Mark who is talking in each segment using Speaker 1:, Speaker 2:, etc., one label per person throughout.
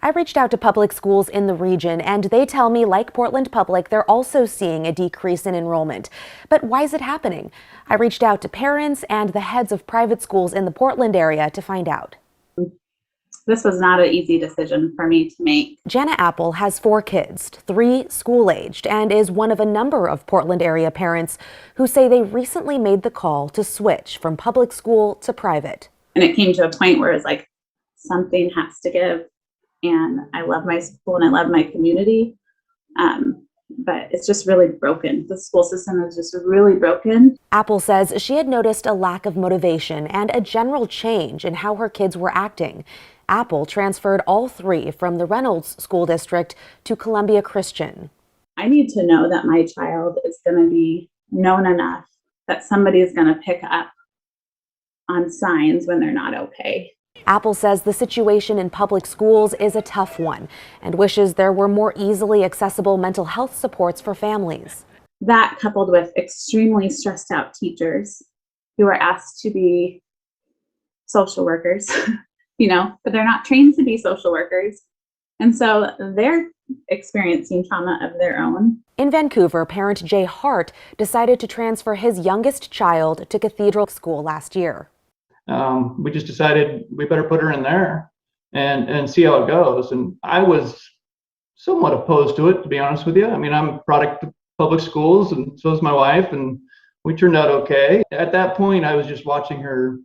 Speaker 1: I reached out to public schools in the region, and they tell me, like Portland Public, they're also seeing a decrease in enrollment. But why is it happening? I reached out to parents and the heads of private schools in the Portland area to find out.
Speaker 2: This was not an easy decision for me to make.
Speaker 1: Jana Apple has 4 kids, 3 school-aged, and is one of a number of Portland area parents who say they recently made the call to switch from public school to private.
Speaker 2: And it came to a point where it's like, something has to give. And I love my school and I love my community. But it's just really broken. The school system is just really broken.
Speaker 1: Apple says she had noticed a lack of motivation and a general change in how her kids were acting. Apple transferred all 3 from the Reynolds School District to Columbia Christian.
Speaker 2: I need to know that my child is going to be known enough that somebody is going to pick up on signs when they're not okay.
Speaker 1: Apple says the situation in public schools is a tough one and wishes there were more easily accessible mental health supports for families.
Speaker 2: That, coupled with extremely stressed out teachers who are asked to be social workers, but they're not trained to be social workers. And so they're experiencing trauma of their own.
Speaker 1: In Vancouver, parent Jay Hart decided to transfer his youngest child to Cathedral School last year.
Speaker 3: We just decided we better put her in there and see how it goes. And I was somewhat opposed to it, to be honest with you. I mean, I'm a product of public schools, and so is my wife, and we turned out okay. At that point, I was just watching her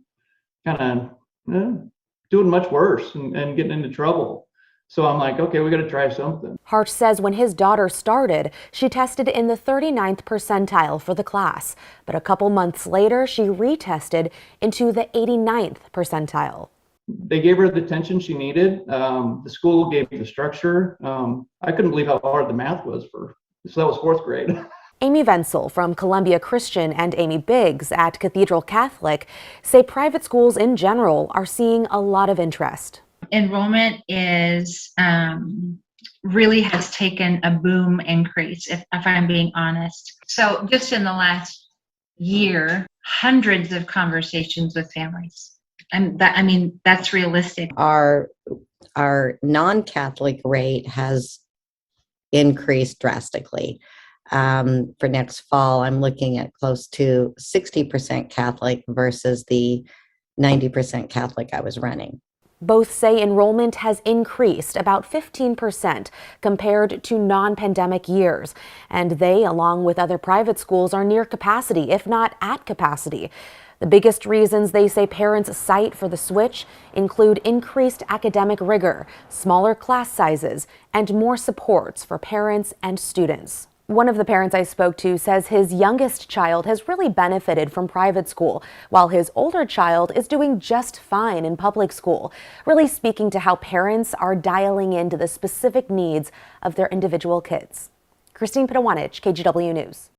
Speaker 3: kind of doing much worse and getting into trouble. So I'm like, okay, we got to try something.
Speaker 1: Hart says when his daughter started, she tested in the 39th percentile for the class. But a couple months later, she retested into the 89th percentile.
Speaker 3: They gave her the attention she needed. The school gave the structure. I couldn't believe how hard the math was so that was 4th grade.
Speaker 1: Amy Venzel from Columbia Christian and Amy Biggs at Cathedral Catholic say private schools in general are seeing a lot of interest.
Speaker 4: Enrollment is really has taken a boom increase, if I'm being honest. So just in the last year, hundreds of conversations with families. And that's realistic.
Speaker 5: Our non-Catholic rate has increased drastically. For next fall, I'm looking at close to 60% Catholic versus the 90% Catholic I was running.
Speaker 1: Both say enrollment has increased about 15% compared to non-pandemic years, and they, along with other private schools, are near capacity, if not at capacity. The biggest reasons they say parents cite for the switch include increased academic rigor, smaller class sizes, and more supports for parents and students. One of the parents I spoke to says his youngest child has really benefited from private school, while his older child is doing just fine in public school, really speaking to how parents are dialing into the specific needs of their individual kids. Christine Pitawanich, KGW News.